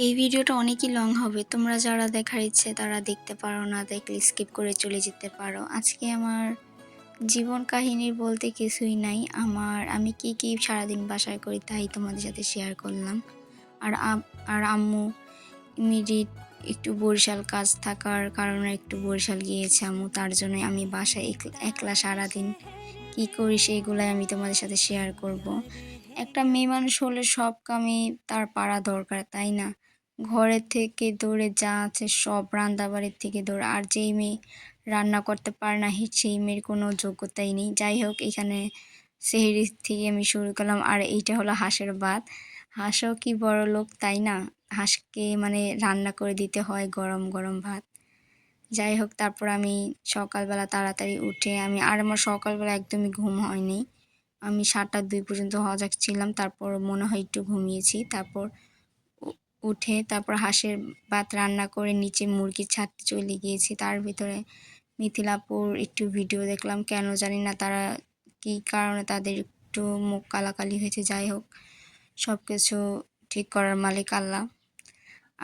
এই ভিডিওটা অনেকই লং হবে। তোমরা যারা দেখার ইচ্ছে তারা দেখতে পারো, না দেখলে স্কিপ করে চলে যেতে পারো। আজকে আমার জীবন কাহিনী বলতে কিছুই নাই। আমি কি সারাদিন বাসায় করি তাই তোমাদের সাথে শেয়ার করলাম। আর আম্মু ইমিডিয়েট একটু বরিশাল কাজ থাকার কারণে একটু বরিশাল গিয়েছে আম্মু। তার জন্য আমি বাসায় একলা সারাদিন কি করি সেইগুলাই আমি তোমাদের সাথে শেয়ার করব। একটা মেয়ে মানুষ হলে সব কামই তার পারা দরকার, তাই না? ঘরের থেকে দৌড়ে যা আছে সব, রান্নাবাড়ির থেকে দৌড়ে। আর যেই মেয়ে রান্না করতে পারে না সেই মেয়ের কোনো যোগ্যতাই নেই। যাই হোক, এখানে সেহরি থেকে আমি শুরু করলাম। আর এইটা হলো হাঁসের ভাত। হাঁসও কি বড় লোক, তাই না? হাঁসকে মানে রান্না করে দিতে হয় গরম গরম ভাত। যাই হোক, তারপর আমি সকালবেলা তাড়াতাড়ি উঠে আমার সকালবেলা একদমই ঘুম হয়নি। আমি 7টা 2 পর্যন্ত সজাগ ছিলাম। তারপর মনে হয় একটু ঘুমিয়েছি। তারপর উঠে তারপর হাঁসের ভাত রান্না করে নিচে মুরগি ছাড়তে চলে গিয়েছি। তার ভিতরে মিথিলাপুর একটু ভিডিও দেখলাম, কেন জানি না তারা কী কারণে তাদের একটু মুখ কালাকালি হয়েছে। যাই হোক, সব কিছু ঠিক করার মালিক আল্লাহ।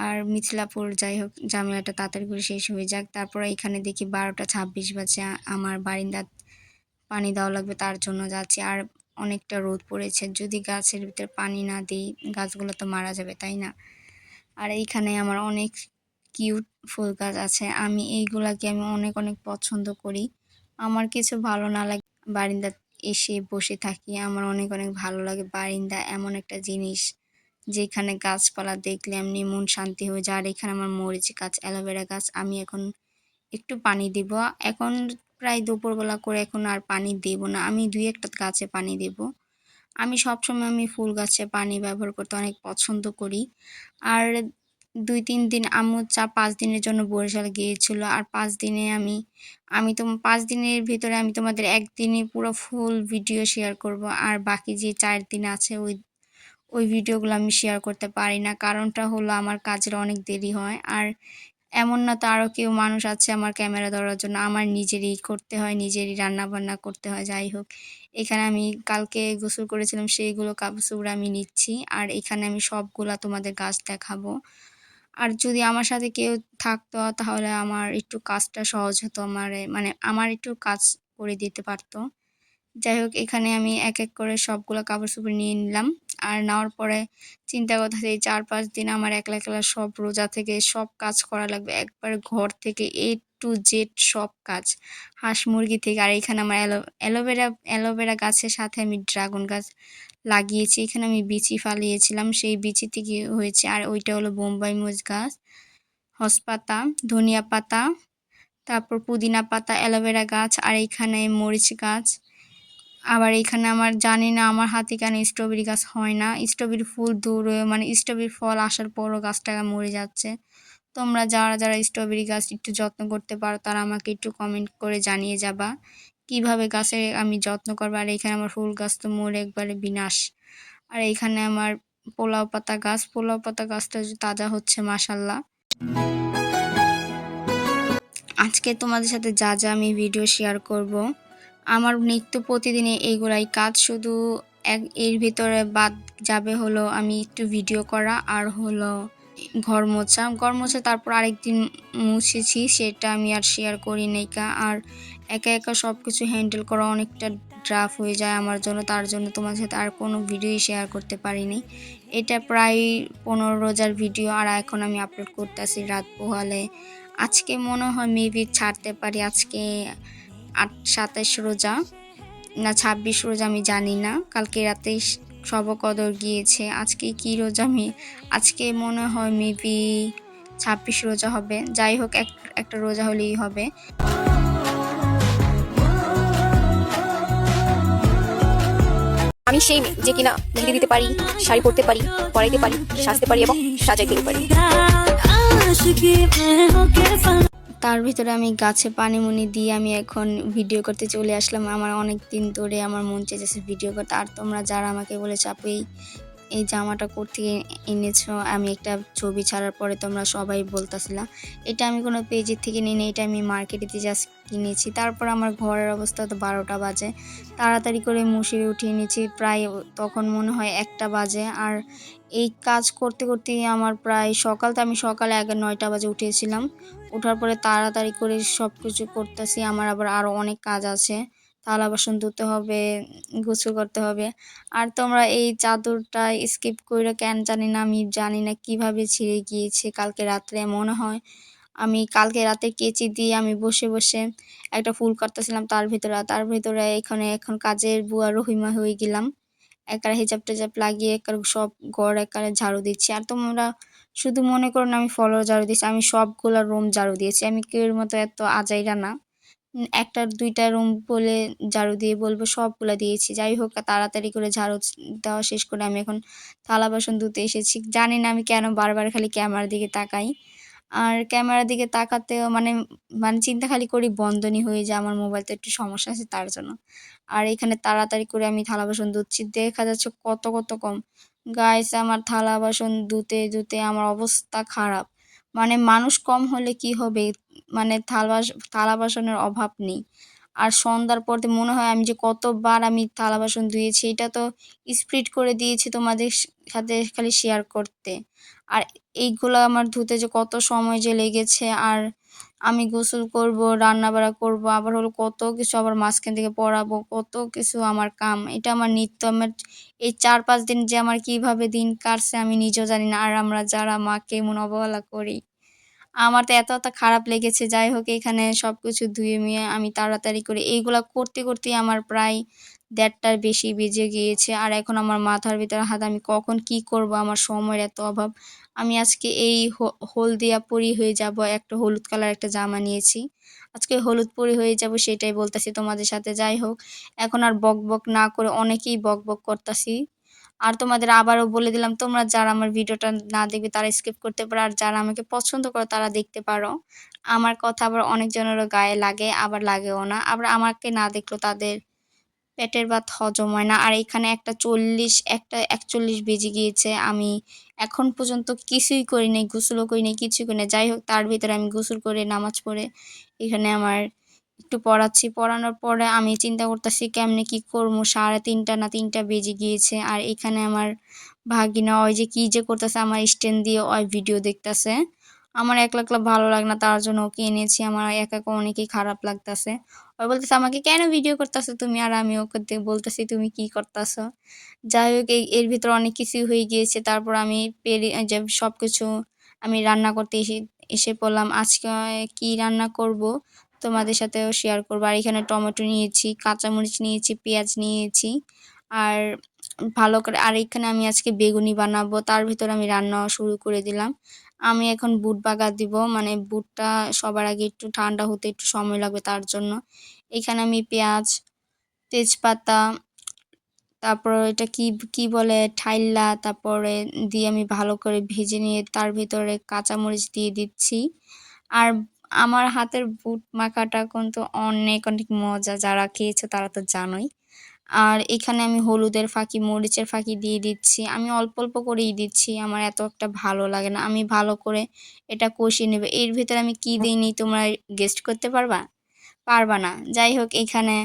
আর মিথিলাপুর যাই হোক ঝামেলাটা তাড়াতাড়ি করে শেষ হয়ে যাক। তারপরে এখানে দেখি 12টা 26 বাজে, আমার বারিন্দার পানি দেওয়া লাগবে, তার জন্য যাচ্ছি। আর অনেকটা রোদ পড়েছে, যদি গাছের ভিতরে পানি না দিই গাছগুলো তো মারা যাবে, তাই না? আর এইখানে আমার অনেক কিউট ফুল গাছ আছে, এইগুলাকে আমি অনেক অনেক পছন্দ করি। আমার কিছু ভালো না লাগে বারিন্দা এসে বসে থাকি, আমার অনেক অনেক ভালো লাগে। বারিন্দা এমন একটা জিনিস যেখানে গাছপালা দেখলে এমনি মন শান্তি হয়ে যায়। আর এখানে আমার মরিচ গাছ, অ্যালোভেরা গাছ। আমি এখন একটু পানি দিব। এখন প্রায় দুপুরবেলা করে, এখন আর পানি দেব না। আমি 2-1টা গাছে পানি দেব। আমি সবসময় ফুল গাছে পানি ব্যবহার করতে অনেক পছন্দ করি। আর 2-3 দিন আম্মু 5 দিনের জন্য বরিশাল গিয়েছিল। আর 5 দিনে আমি তো 5 দিনের ভিতরে আমি তোমাদের একদিনই পুরো ফুল ভিডিও শেয়ার করব। আর বাকি যে 4 দিন আছে ওই ভিডিওগুলো আমি শেয়ার করতে পারি না। কারণটা হলো আমার কাজের অনেক দেরি হয়। আর এমন না তো আরও কেউ মানুষ আছে আমার ক্যামেরা ধরার জন্য, আমার নিজেরই করতে হয়, নিজেরই রান্নাবান্না করতে হয়। যাই হোক, এখানে আমি কালকে গোসল করেছিলাম, সেইগুলো কাপড় আমি নিচ্ছি। আর এখানে আমি সবগুলা তোমাদের গাছ দেখাবো। আর যদি আমার সাথে কেউ থাকতো তাহলে আমার একটু কাজটা সহজ হতো, আমার একটু কাজ করে দিতে পারতো। যাই হোক, এখানে আমি এক এক করে সবগুলো কাপড়-চোপড় নিয়ে নিলাম। আর নেওয়ার পরে চিন্তা করতেছি এই 4-5 দিন আমার একলা একলা সব রোজা থেকে সব কাজ করা লাগবে। একবারে ঘর থেকে A to Z সব কাজ। হাঁস মুরগি থেকে। আর এখানে আমার অ্যালোভেরা গাছের সাথে আমি ড্রাগন গাছ লাগিয়েছি। এখানে আমি বিচি ফালিয়েছিলাম, সেই বিচি থেকে হয়েছে। আর ওইটা হলো বোম্বাই মরিচ গাছ, হসপাতা, ধনিয়া পাতা, তারপর পুদিনা পাতা, অ্যালোভেরা গাছ। আর এইখানে মরিচ গাছ। আবার এইখানে আমার জানি না আমার হাতে কেন স্ট্রবেরি গাছ হয় না। স্ট্রবেরি ফুল স্ট্রবেরি ফল আসার পরও গাছটা মরে যাচ্ছে। তোমরা যারা যারা স্ট্রবেরি গাছ একটু যত্ন করতে পারো তারা আমাকে একটু কমেন্ট করে জানিয়ে যাবা কিভাবে গাছের আমি যত্ন করবো। আর এখানে আমার ফুল গাছ তো মরে একবারে বিনাশ। আর এইখানে আমার পোলাও পাতা গাছটা তাজা হচ্ছে মাশাল্লাহ। আজকে তোমাদের সাথে যা যা আমি ভিডিও শেয়ার করব, আমার নিত্য প্রতিদিনে এইগুলাই কাজ। শুধু এর ভিতরে বাদ যাবে হলো আমি একটু ভিডিও করা, আর হলো ঘর মোছা। তারপর আরেকদিন মুছেছি, সেটা আমি আর শেয়ার করি নাই। আর একা একা সব কিছু হ্যান্ডেল করা অনেকটা ড্রাফ হয়ে যায় আমার জন্য, তার জন্য তোমার সাথে আর কোনো ভিডিওই শেয়ার করতে পারিনি। এটা প্রায় 15 রোজার ভিডিও। আর এখন আমি আপলোড করতেছি রাত পোহালে। আজকে মনে হয় মেবি ছাড়তে পারি। আজকে 27 রোজা না 26 রোজা আমি জানি না। কালকে রাতে শবে কদর গিয়েছে। আজকে কি রোজা আজকে মনে হয় মেবি 26 রোজা হবে। যাই হোক, একটা রোজা হলেই হবে। আমি সেই মেয়ে যে কিনা মেহেদি দিতে পারি, শাড়ি পরতে পারি, পরাইতে পারি, সাজতে পারি এবং সাজাইতে পারি। তার ভিতরে আমি গাছে পানিমুনি দিয়ে আমি এখন ভিডিও করতে চলে আসলাম। আমার অনেক দিন ধরে আমার মন চেয়েছে ভিডিও করতে। আর তোমরা যারা আমাকে বলেছো আপু এই এই জামাটা কোত্থেকে এনেছো? আমি একটা ছবি ছাড়ার পরে তোমরা সবাই বলতাছিলা। এটা আমি কোনো পেজের থেকে নিইনি, এটা আমি মার্কেটেতে জাস্ট কিনেছি। তারপর আমার ঘরের অবস্থা তো ১২টা বাজে। তাড়াতাড়ি করে মুছিয়ে উঠিয়ে নিয়েছি। প্রায় তখন মনে হয় ১টা বাজে। আর এই কাজ করতে, করতেই আমার প্রায় আমি সকালে ৯টা বাজে উঠেছিলাম। উঠার পরে তাড়াতাড়ি করে সবকিছু করতেছি। আমার আবার আরও অনেক কাজ আছে। থালা বাসন ধুতে হবে, গোসল করতে হবে। আর তোমরা এই চাদরটা স্কিপ কইরা কেন জানি না, আমি জানি না কিভাবে ছিঁড়ে গিয়েছে কালকে রাত্রে। মনে হয় আমি কালকে রাতে কেচি দিয়ে আমি বসে, বসে একটা ফুল কাটতেছিলাম তার ভেতরে এখন কাজের বুয়া রহিমা হয়ে গেলাম। একারে হিজাব-টিজাব লাগিয়ে সব ঘর একারে ঝাড়ু দিচ্ছি। আর তোমরা শুধু মনে করো না আমি ফ্লোর ঝাড়ু দিচ্ছি, আমি সবগুলা রুম ঝাড়ু দিয়েছি। আমি কেউ এর মতো এত আজাইরা না। ১টা ২টা রুম বলে ঝাড়ু দিয়ে বলবো সবগুলা দিয়েছি। যাই হোক তাড়াতাড়ি করে ঝাড়ু দেওয়া শেষ করে আমি এখন থালা বাসন ধুতে এসেছি। জানি না আমি কেন বারবার খালি ক্যামেরার দিকে তাকাই। আর ক্যামেরার দিকে তাকাতেও মানে চিন্তা খালি করি বন্ধনী হয়ে যায়, আমার মোবাইলটা একটু সমস্যা আছে তার জন্য। আর এখানে তাড়াতাড়ি করে আমি থালা বাসন ধুচ্ছি। দেখা যাচ্ছে কত কম। গাইস আমার থালা বাসন ধুতে, ধুতে আমার অবস্থা খারাপ। মানে মানুষ কম হলে কি হবে? মানে থালা বাসনের অভাব নেই। আর সন্ধ্যার পর দিয়ে মনে হয় আমি যে কতবার আমি থালা বাসন ধুয়েছি, এটা তো স্প্লিট করে দিয়েছি তোমাদের সাথে খালি শেয়ার করতে। আর এইগুলা আমার ধুতে যে কত সময় যে লেগেছে। আর আমি গোসল করব, রান্নাবাড়া করব, আবার হলো কত কিছু, আবার মাঝখান থেকে পড়াবো, কত কিছু আমার কাম। এটা আমার নিত্য, আমার এই ৪-৫ দিন যে আমার কিভাবে দিন কাটছে আমি নিজেও জানি না। আর আমরা যারা মাকে এমন অবহেলা করি। আমার তো এত খারাপ লেগেছে। যাই হোক এখানে সবকিছু ধুয়ে-মুয়ে আমি তাড়াতাড়ি করে এইগুলা করতে, করতেই আমার প্রায় ১:৩০টার বেশি বেজে গিয়েছে। আর এখন আমার মাথার ভিতরে হাত, আমি কখন কি করব? আমার সময়ের এত অভাব। আমি আজকে এই হলদিয়া পরি হয়ে যাব। একটা হলুদ কালার একটা জামা নিয়েছি। আজকে হলুদ পরি হয়ে যাব সেটাই বলতেছি তোমাদের সাথে। যাই হোক এখন আর বকবক না করে, অনেকেই বকবক করতাছি। আর তোমাদের আবারও বলে দিলাম, তোমরা যারা আমার ভিডিওটা না দেখবে তারা স্কিপ করতে পারো। আর যারা আমাকে পছন্দ করো তারা দেখতে পারো। আমার কথা আবার অনেকজনেরও গায়ে লাগে, আবার লাগেও না। আবার আমাকে না দেখলেও তাদের পেটের ভাত হজম হয় না। আর এখানে ১:৪১ বেজে গিয়েছে। আমি এখন পর্যন্ত কিছুই করি নাই, গোসলও করি নাই, কিছুই করি নাই। যাই হোক তার ভিতরে আমি গোসল করে নামাজ পড়ে এখানে আমার একটু পড়াচ্ছি। পড়ানোর পরে আমি চিন্তা করতেছি কেমনে কি করবো। ৩:৩০ না ৩টা বেজে গিয়েছে। আর এখানে আমার ভাগিনা ওই যে কি যে করতেছে, আমার স্ট্যান্ড দিয়ে ওই ভিডিও দেখতেছে। আমার একলা একলা ভালো লাগে না, তার জন্য ওকে এনেছি। আমার একা একা অনেকই খারাপ লাগতেছে। ও বলতেছে আমাকে কেন ভিডিও করতেছো তুমি? আর আমি ওকে বলতেছি তুমি কি করতেছো? যাই হোক এর ভিতরে অনেক কিছুই হয়ে গিয়েছে। তারপর আমি যে সবকিছু আমি রান্না করতে এসে পড়লাম। আজকে কি রান্না করব তোমাদের সাথেও শেয়ার করব। আর এখানে টমেটো নিয়েছি, কাঁচামরিচ নিয়েছি, পেঁয়াজ নিয়েছি। আর ভালো করে, আর এখানে আমি আজকে বেগুনি বানাবো। তার ভিতরে আমি রান্নাও শুরু করে দিলাম। আমি এখন বুট বাগার দিব। মানে বুটটা সবার আগে একটু ঠান্ডা হতে একটু সময় লাগবে তার জন্য। এখানে আমি পেঁয়াজ, তেজপাতা, তারপর এটা কি বলে ঠাইল্লা, তারপরে দিয়ে আমি ভালো করে ভেজে নিয়ে তার ভিতরে কাঁচামরিচ দিয়ে দিচ্ছি। আর আমার হাতের বুট মাখাটা কিন্তু অনেক, অনেক মজা। যারা খেয়েছো তারা তো জানোই। আর এখানে আমি হলুদের ফাঁকি, মরিচের ফাঁকি দিয়ে দিচ্ছি। আমি অল্প, অল্প করেই দিচ্ছি। আমার এত একটা ভালো লাগে না। আমি ভালো করে এটা কষিয়ে নেব। এর ভেতরে আমি কি দিইনি তোমরা গেস করতে পারবা? পারবা না। যাই হোক এখানে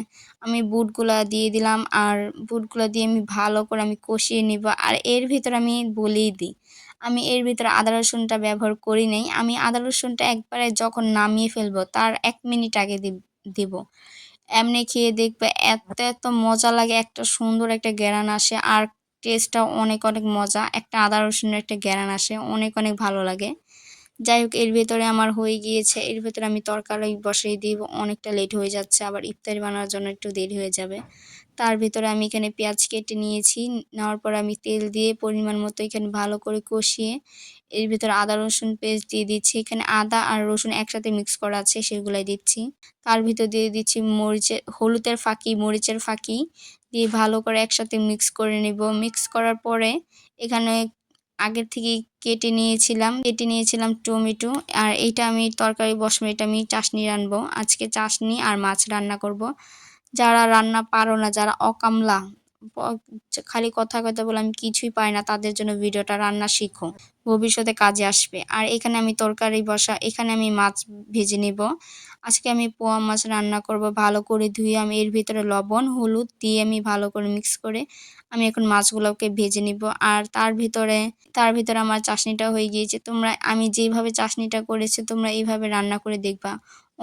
আমি বুটগুলা দিয়ে দিলাম। আর বুটগুলা দিয়ে আমি ভালো করে আমি কষিয়ে নিব। আর এর ভিতরে আমি বলেই দিই, আমি এর ভিতরে আদা রসুনটা ব্যবহার করি নাই। আমি আদা রসুনটা একবারে যখন নামিয়ে ফেলবো তার ১ মিনিট আগে দিব। এমনি খেয়ে দেখবে এত মজা লাগে, একটা সুন্দর একটা ঘ্রাণ আসে। আর টেস্টটাও অনেক, অনেক মজা। একটা আদা রসুনের একটা ঘ্রাণ আসে, অনেক, অনেক ভালো লাগে। যাই হোক এর ভেতরে আমার হয়ে গিয়েছে। এর ভেতরে আমি তরকারি বসিয়ে দিব। অনেকটা লেট হয়ে যাচ্ছে, আবার ইফতারি বানানোর জন্য একটু দেরি হয়ে যাবে। তার ভেতরে আমি এখানে পেঁয়াজ কেটে নিয়েছি। নেওয়ার পরে আমি তেল দিয়ে পরিমাণ মতো এখানে ভালো করে কষিয়ে এর ভেতরে আদা রসুন পেস্ট দিয়ে দিচ্ছি। এখানে আদা আর রসুন একসাথে মিক্স করা আছে, সেগুলাই দিচ্ছি। তার ভিতর দিয়ে দিচ্ছি হলুদের ফাঁকি, মরিচের ফাঁকি দিয়ে ভালো করে একসাথে মিক্স করে নিব। মিক্স করার পরে এখানে আগের থেকেই কেটে নিয়েছিলাম টমেটো। আর এইটা আমি তরকারি বসাবো, এটা আমি চাশনি রানবো। আজকে চাশনি আর মাছ রান্না করব। যারা রান্না পারো না, যারা অকামলা প খালি কথা কথা বলে আমি কিছুই পারি না, তাদের জন্য ভিডিওটা রান্না শিখো। ভবিষ্যতে কাজে আসবে। আর এখানে আমি তরকারি এখানে আমি মাছ ভেজে নিব। আজকে আমি পোয়া মাছ রান্না করব। ভালো করে ধুয়ে আমি এর ভিতরে লবণ, হলুদ দিয়ে আমি ভালো করে মিক্স করে আমি এখন মাছগুলোকে ভেজে নিব। আর তার ভিতরে আমার চাশনিটা হয়ে গিয়েছে। আমি যেভাবে চাশনিটা করেছি তোমরা এইভাবে রান্না করে দেখবা।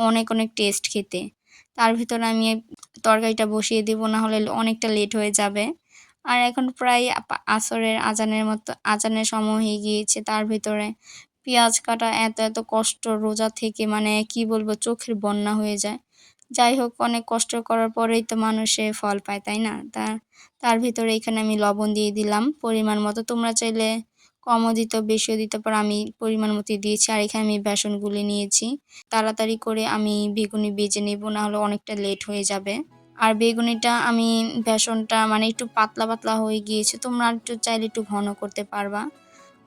অনেক, অনেক টেস্ট খেতে। তার ভিতরে আমি তরকারিটা বসিয়ে দেব, না হলে অনেকটা লেট হয়ে যাবে। আর এখন প্রায় আসরের আজানের সময় হয়ে গিয়েছে। তার ভিতরে পেঁয়াজ কাটা এত কষ্ট রোজা থেকে, মানে কি বলবো, চোখের বন্যা হয়ে যায়। যাই হোক, অনেক কষ্ট করার পরেই তো মানুষে ফল পায়, তাই না? তার ভিতরে এখানে আমি লবণ দিয়ে দিলাম পরিমাণ মতো। তোমরা চাইলে কমও বেশিও দিতে পারো। আমি পরিমাণ মতোই দিয়েছি। আর এখানে আমি বেসন গুলে নিয়েছি। তাড়াতাড়ি করে আমি বেগুনি ভেজে নেব, না হলে অনেকটা লেট হয়ে যাবে। আর বেগুনিটা বেসনটা মানে একটু পাতলা, পাতলা হয়ে গিয়েছে। তোমরা একটু চাইলে একটু ঘন করতে পারবা।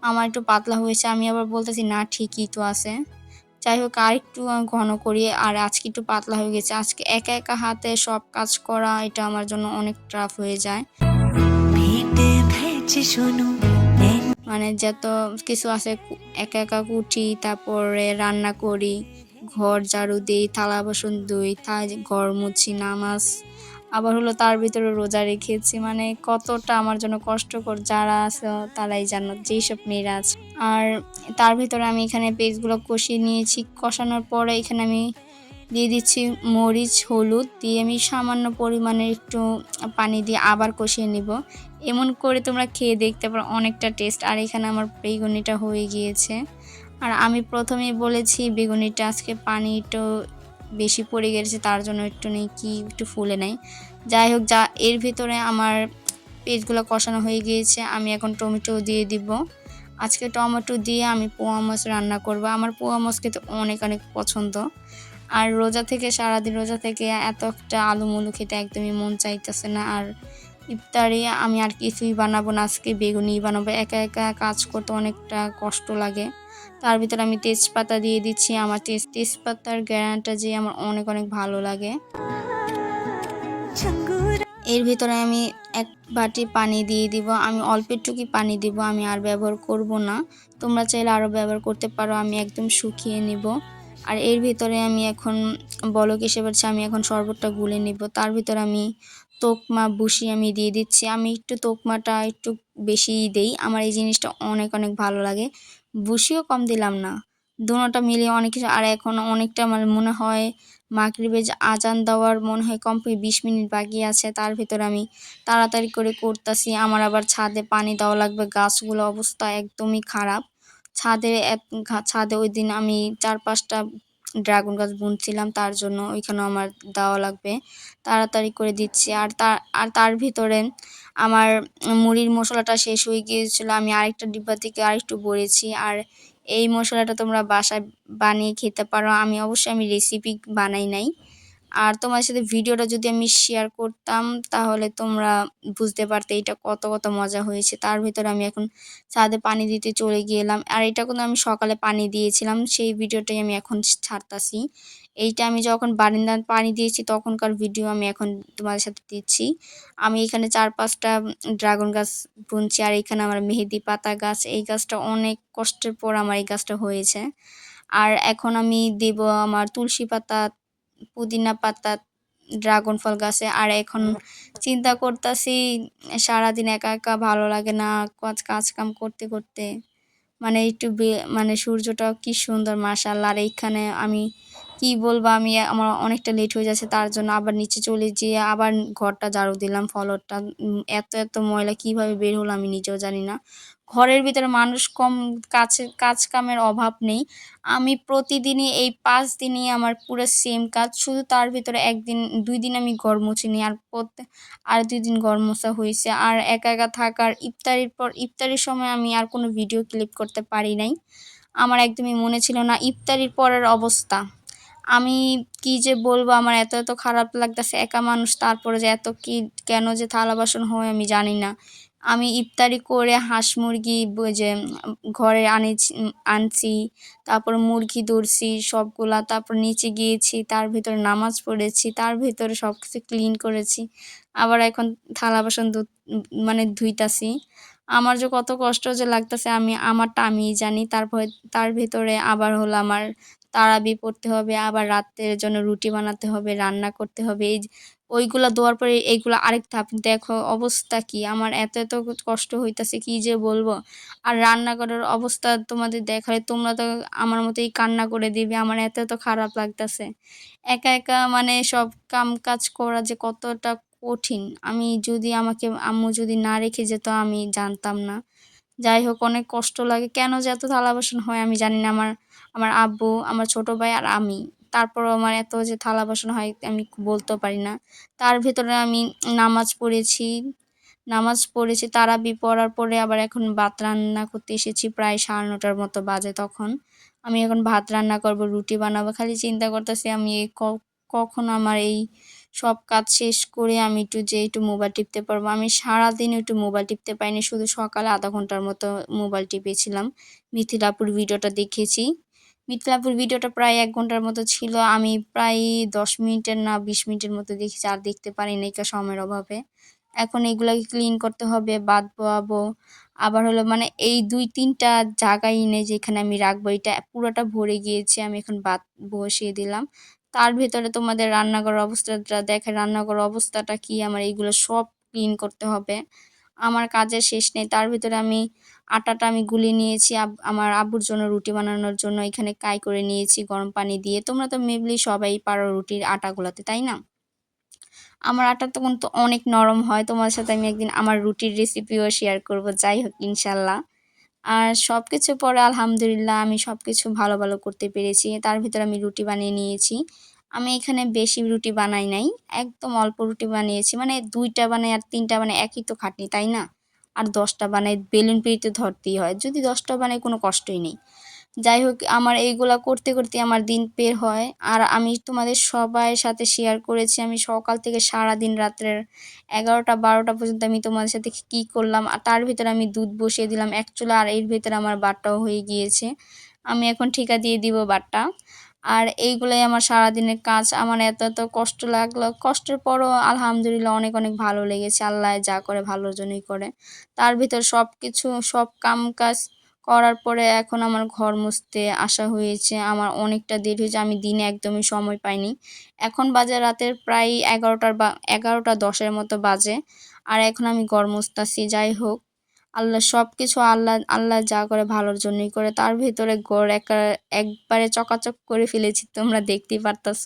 আমার একটু পাতলা হয়েছে। আমি আবার বলতেছি না, ঠিকই তো আছে। যাই হোক, আরেকটু ঘন করি। আর আজকে একটু পাতলা হয়ে গেছে। আজকে একা, একা হাতে সব কাজ করা এটা আমার জন্য অনেক টাফ হয়ে যায়। মানে যত কিছু আছে একা, একা কুটি, তারপরে রান্না করি, ঘর ঝাড়ু দেই, থালা বাসন ধুই, ঘর মুছি, নামাজ, আবার হলো তার ভিতরে রোজা রেখেছি। মানে কতটা আমার জন্য কষ্টকর, যারা আছে তারাই জানো, যেইসব মেয়েরা আছে। আর তার ভিতরে আমি এখানে পেঁয়াজগুলো কষিয়ে নিয়েছি। কষানোর পরে এখানে আমি দিয়ে দিচ্ছি মরিচ, হলুদ দিয়ে আমি সামান্য পরিমাণে একটু পানি দিয়ে আবার কষিয়ে নিব। এমন করে তোমরা খেয়ে দেখতে পারো, অনেকটা টেস্ট। আর এখানে আমার বেগুনিটা হয়ে গিয়েছে। আর আমি প্রথমেই বলেছি বেগুনিটা আজকে পানি একটু বেশি পড়ে গেছে, তার জন্য একটু ফুলে নাই। যাই হোক, এর ভিতরে আমার পেঁয়াজগুলো কষানো হয়ে গিয়েছে। আমি এখন টমেটো দিয়ে দিব। আজকে টমেটো দিয়ে আমি পোয়া মাছ রান্না করব। আমার পোয়া মাছ খেতে অনেক, অনেক পছন্দ। আর সারাদিন রোজা থেকে এত একটা আলু-মুলু খেতে একদমই মন চাইতেছে না। আর ইফতারে আমি আর কিছুই বানাবো না, আজকে বেগুনিই বানাবো। একা, একা কাজ করতে অনেকটা কষ্ট লাগে। তার ভিতরে আমি তেজপাতা দিয়ে দিচ্ছি। আমার তেজপাতার ঘ্রাণটা যে আমার অনেক, অনেক ভালো লাগে। এর ভিতরে আমি 1 বাটি পানি দিয়ে দিব। আমি অল্প একটুকুই পানি দিব, আমি আর ব্যবহার করব না। তোমরা চাইলে আরও ব্যবহার করতে পারো। আমি একদম শুকিয়ে নিব। আর এর ভিতরে আমি এখন বলক এসে পড়ছে, আমি এখন শরবতটা গুলে নিব। তার ভিতরে আমি তোকমা বুশি আমি দিয়ে দিচ্ছি। আমি একটু তোকমাটা একটু বেশিই দেই। আমার এই জিনিসটা অনেক, অনেক ভালো লাগে। বুশিও কম দিলাম না। দোনোটা মিলিয়ে অনেক কিছু। আর এখন অনেকটা আমার মনে হয় মাগরিবের আজান দেওয়ার মনে হয় কমপক্ষে 20 মিনিট বাকি আছে। তার ভিতরে আমি তাড়াতাড়ি করে করতাছি। আমার আবার ছাদে পানি দেওয়া লাগবে। গাছগুলোর অবস্থা একদমই খারাপ। ছাদে ওইদিন আমি 4-5 টা ড্রাগন গাছ বুনছিলাম, তার জন্য ওইখানেও আমার দেওয়া লাগবে। তাড়াতাড়ি করে দিচ্ছি। আর তার ভিতরে আমার মুড়ির মশলাটা শেষ হয়ে গিয়েছিল। আমি আরেকটা ডিব্বা থেকে আরেকটু ভরেছি। আর এই মশলাটা তোমরা বাসায় বানিয়ে খেতে পারো। আমি রেসিপি বানাই নাই। আর তোমাদের সাথে ভিডিওটা যদি আমি শেয়ার করতাম তাহলে তোমরা বুঝতে পারতে এটা কত মজা হয়েছে। তার ভিতরে আমি এখন ছাদে পানি দিতে চলে গেলাম। আর এটা কিন্তু আমি সকালে পানি দিয়েছিলাম, সেই ভিডিওটাই আমি এখন ছাড়তাছি। এইটা আমি যখন বারান্দায় পানি দিয়েছি তখনকার ভিডিও আমি এখন তোমাদের সাথে দিচ্ছি। আমি এখানে 4-5 টা ড্রাগন গাছ বুনছি। আর এখানে আমার মেহেদি পাতা গাছ, এই গাছটা অনেক কষ্টের পর আমার এই গাছটা হয়েছে। আর এখন আমি দেব আমার তুলসী পাতা, পুদিনা পাতা ড্রাগন ফল গাছে। আর এখন চিন্তা করতাছি, সারাদিন একা, একা ভালো লাগে না কাজ কাম করতে, করতে। মানে একটু মানে সূর্যটাও কি সুন্দর মাশাআল্লাহ। আর এইখানে আমি কি বলবো, আমার অনেকটা লেট হয়ে যাচ্ছে, তার জন্য আবার নিচে চলে যেয়ে আবার ঘরটা ঝাড়ু দিলাম। ফ্লোরটা এত ময়লা কিভাবে বের হলো আমি নিজেও জানি না। ঘরের ভিতরে মানুষ কম, কাজ কামের অভাব নেই। আমি প্রতিদিনই এই 5 দিনই আমার পুরো সেম কাজ। শুধু তার ভিতরে 1 দিন 2 দিন আমি ঘর মুছিনি। আর 2 দিন ঘর মোছা হইছে। আর একা, একা থাকার ইফতারির সময় আমি আর কোনো ভিডিও ক্লিপ করতে পারি নাই। আমার একদমই মনে ছিল না। ইফতারির পরের অবস্থা আমি কি যে বলবো, আমার এত খারাপ লাগতেছে। একা মানুষ, তারপরে যে কেন যে থালা বাসন হয় আমি জানি না। আমি ইফতারি করে হাঁস মুরগি যে ঘরে আনছি, তারপর মুরগি ধরছি সবগুলা, তারপর নিচে গিয়েছি, তার ভিতরে নামাজ পড়েছি, তার ভিতরে সব কিছু ক্লিন করেছি। আবার এখন থালা বাসন মানে ধুইতাছি। আমার যে কত কষ্ট যে লাগতাছে আমারটা আমিই জানি। তারপরে তার ভেতরে আবার হলো আমার তারাবি পড়তে হবে, আবার রাতের জন্য রুটি বানাতে হবে, রান্না করতে হবে। এই যে ওইগুলা ধোয়ার পরে এইগুলা আরেক ধাপ। দেখো অবস্থা কি? আমার এত কষ্ট হইতাছে কি যে বলবো? আর রান্নাঘরের অবস্থা তোমাদের দেখালে তোমরা তো আমার মতোই কান্না করে দিবে। আমার এত খারাপ লাগতাছে। একা মানে সব কাম-কাজ করা যে কতটা কঠিন। আমাকে আম্মু যদি না রেখে যেত আমি জানতাম না। যাই হোক অনেক কষ্ট লাগে। কেন যে এত থালা-বাসন হয় আমি জানি না। আমার আব্বু, আমার ছোট ভাই আর আমি। তারপরেও আমার এত যে থালা-বাসন হয় আমি বলতেও পারি না। তার ভেতরে আমি নামাজ পড়েছি। নামাজ পড়েছি তারাবি পড়ার পরে আবার এখন ভাত রান্না করতে এসেছি। প্রায় 9:30টার মতো বাজে তখন। আমি এখন ভাত রান্না করব, রুটি বানাবো। খালি চিন্তা করতেছি আমি কখন আমার এই সব কাজ শেষ করে আমি একটু মোবাইল টিপতে পারবো। আমি সারাদিন একটু মোবাইল টিপতে পারিনি। শুধু সকালে ০.৫ ঘন্টার মতো মোবাইল টিপেছিলাম। মিথিলা আপুর ভিডিওটা দেখেছি। মিথিলা আপুর ভিডিওটা প্রায় ১ ঘন্টার মতো ছিল। আমি প্রায় ১০ মিনিটের না ২০ মিনিটের মতো দেখেছি। আর দেখতে পারিনি সময়ের অভাবে। এখন এগুলাকে ক্লিন করতে হবে, বাদ বোয়াবো। আবার হলো মানে এই ২-৩ টা জায়গায় এনে যেখানে আমি রাখবো এটা পুরোটা ভরে গিয়েছে। আমি এখন বাদ বসিয়ে দিলাম। তার ভেতরে তোমাদের রান্নাঘরের অবস্থাটা দেখেন, রান্নাঘরের অবস্থাটা কি? আমার এইগুলো সব ক্লিন করতে হবে। আমার কাজের শেষ নেই। তার ভেতরে আটাটা আমি গুলিয়ে নিয়েছি আমার আব্বুর জন্য রুটি বানানোর জন্য এখানে কাই করে নিয়েছি গরম পানি দিয়ে। তোমরা তো মেবলি সবাই পারো রুটির আটা গোলাতে, তাই না? আমার আটা তখন তো অনেক নরম হয়। তোমার সাথে আমি একদিন আমার রুটির রেসিপিও শেয়ার করব। যাই হোক ইনশাল্লাহ। আর সবকিছু পরে আলহামদুলিল্লাহ আমি সবকিছু ভালো করতে পেরেছি। তার ভিতরে আমি রুটি বানিয়ে নিয়েছি। আমি এখানে বেশি রুটি বানাই নাই। একদম অল্প রুটি বানিয়েছি। মানে ২ টা বানাই আর ৩ টা বানাই একই তো খাটনি, তাই না? আর ১০ টা বানাই বেলুন পিঁড়িতে ধরতেই হয়। যদি ১০ টা বানাই কোনো কষ্টই নেই। যাই হোক আমার এইগুলা করতে আমার দিন বের হয়। আর আমি তোমাদের সবার সাথে শেয়ার করেছি আমি সকাল থেকে সারাদিন রাত্রের ১১টা-১২টা পর্যন্ত আমি তোমাদের সাথে কি করলাম। আর তার ভেতরে আমি দুধ বসিয়ে দিলাম ১ চুলা আর এর ভেতরে আমার ভাতটাও হয়ে গিয়েছে। আমি এখন ঠিকা দিয়ে দিব ভাতটা। আর এইগুলাই আমার সারাদিনের কাজ। আমার এত কষ্ট লাগলো। কষ্টের পরও আলহামদুলিল্লাহ অনেক ভালো লেগেছে। আল্লাহ যা করে ভালোর জন্যই করে। তার ভিতর সবকিছু সব কাম-কাজ করার পরে এখন আমার ঘর মুছতে আসা হয়েছে। আমার অনেকটা দেরি হয়েছে। আমি দিনে একদমই সময় পাইনি। এখন বাজে রাতের প্রায় ১১টা ১০ এর মতো বাজে। আর এখন আমি ঘর মুছতাছি। যাই হোক, সবকিছু আল্লাহ যা করে ভালোর জন্যই করে। তার ভেতরে ঘর একবারে চকাচক করে ফেলেছি। তোমরা দেখতেই পারতাছ।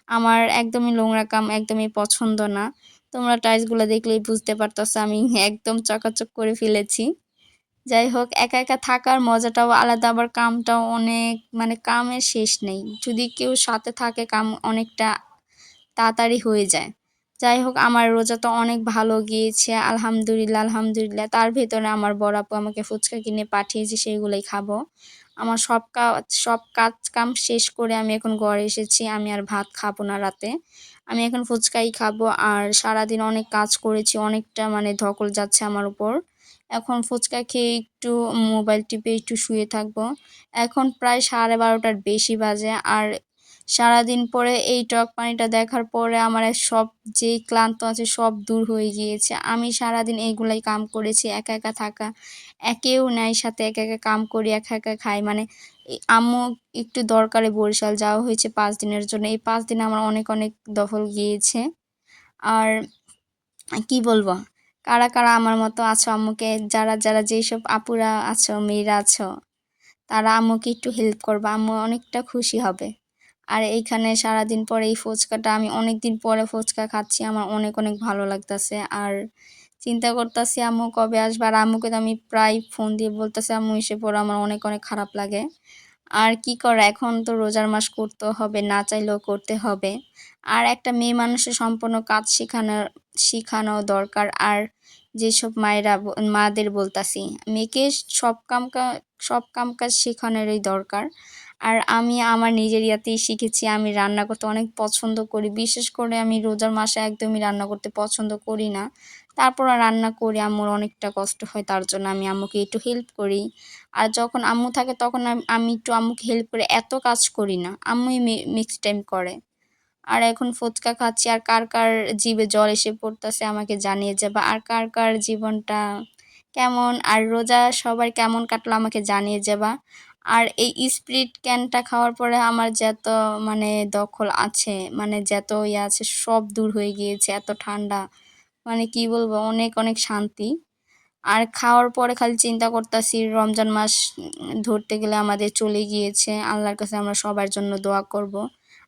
আমার একদমই নোংরা কাম একদমই পছন্দ না। তোমরা টাইলসগুলা দেখলেই বুঝতে পারতাছ আমি একদম চকাচক করে ফেলেছি। যাই হোক একা থাকার মজাটাও আলাদা আবার কামটাও অনেক মানে কামের শেষ নেই। যদি কেউ সাথে থাকে কাম অনেকটা তাড়াতাড়ি হয়ে যায়। যাই হোক আমার রোজা তো অনেক ভালো গিয়েছে আলহামদুলিল্লাহ। তার ভেতরে আমার বড় আপু আমাকে ফুচকা কিনে পাঠিয়েছে সেগুলোই খাবো। আমার সব কাজ কাম শেষ করে আমি এখন ঘরে এসেছি। আমি আর ভাত খাবো না রাতে। আমি এখন ফুচকাই খাবো আর সারাদিন অনেক কাজ করেছি। অনেকটা মানে ধকল যাচ্ছে আমার উপর। এখন ফুচকা খেয়ে একটু মোবাইল টিপে একটু শুয়ে থাকবো। এখন প্রায় 12:30টার বেশি বাজে। আর সারাদিন পরে এই টক পানিটা দেখার পরে আমার সব যেই ক্লান্ত আছে সব দূর হয়ে গিয়েছে। আমি সারাদিন এইগুলাই কাম করেছি। একা থাকা। কেউ নাই সাথে একা কাম করি, একা খাই। মানে আম্মু একটু দরকারে বরিশাল যাওয়া হয়েছে ৫ দিনের জন্য। এই ৫ দিন আমার অনেক দফল গিয়েছে। আর কি বলবো? কারা আমার মতো আছো আম্মুকে যারা যেইসব আপুরা আছো, মেয়েরা আছো, তারা আম্মুকে একটু হেল্প করবা। আম্মু অনেকটা খুশি হবে। আর এইখানে সারাদিন পরে এই ফুচকাটা আমি অনেকদিন পরে ফুচকা খাচ্ছি। আমার অনেক ভালো লাগতাছে। আর চিন্তা করতাছি আম্মু কবে আসবে। আর আম্মুকে তো আমি প্রায় ফোন দিয়ে বলতেছি আম্মু এসে পড়ো। আমার অনেক খারাপ লাগে। আর কি করা এখন তো রোজার মাস করতে হবে, না চাইলেও করতে হবে। আর একটা মেয়ে মানুষের সম্পূর্ণ কাজ শিখানো দরকার। আর যেসব মাদের বলতাছি, মেয়েকে সব কাম-কাজ শেখানোরই দরকার। আর আমি আমার নিজের ইয়াতেই শিখেছি। আমি রান্না করতে অনেক পছন্দ করি। বিশেষ করে আমি রোজার মাসে একদমই রান্না করতে পছন্দ করি না। তারপরও রান্না করি। আম্মুর অনেকটা কষ্ট হয় তার জন্য আমি আম্মুকে একটু হেল্প করি। আর যখন আম্মু থাকে তখন আমি একটু আম্মুকে হেল্প করি। এত কাজ করি না। আম্মুই টাইম করে। আর এখন ফুচকা খাচ্ছি। আর কার, কার জিভে জল এসে পড়তেছে আমাকে জানিয়ে যাবা। আর কার, কার জীবনটা কেমন আর রোজা সবার কেমন কাটলো আমাকে জানিয়ে যাবা। আর এই স্প্রিট ক্যানটা খাওয়ার পরে আমার যত মানে দখল আছে, মানে যত ইয়ে আছে সব দূর হয়ে গিয়েছে। এত ঠান্ডা, মানে কি বলবো, অনেক, অনেক শান্তি। আর খাওয়ার পরে খালি চিন্তা করতাছি রমজান মাস ধরতে গেলে আমাদের চলে গিয়েছে। আল্লাহর কাছে আমরা সবার জন্য দোয়া করব।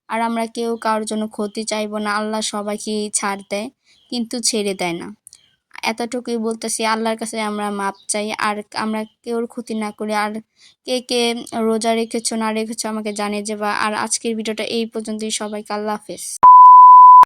আর আমরা কেউ কারোর জন্য ক্ষতি চাইবো না। আল্লাহ সবাইকেই ছাড় দেয়, কিন্তু ছেড়ে দেয় না। এতটুকুই বলতেছি, আল্লাহর কাছে আমরা মাপ চাই। আর আমরা কেউর ক্ষতি না করি। আর কে, কে রোজা রেখেছো না রেখেছো আমাকে জানিয়ে যাবা। আর আজকের ভিডিওটা এই পর্যন্তই। সবাইকে আল্লাহ হাফেজ।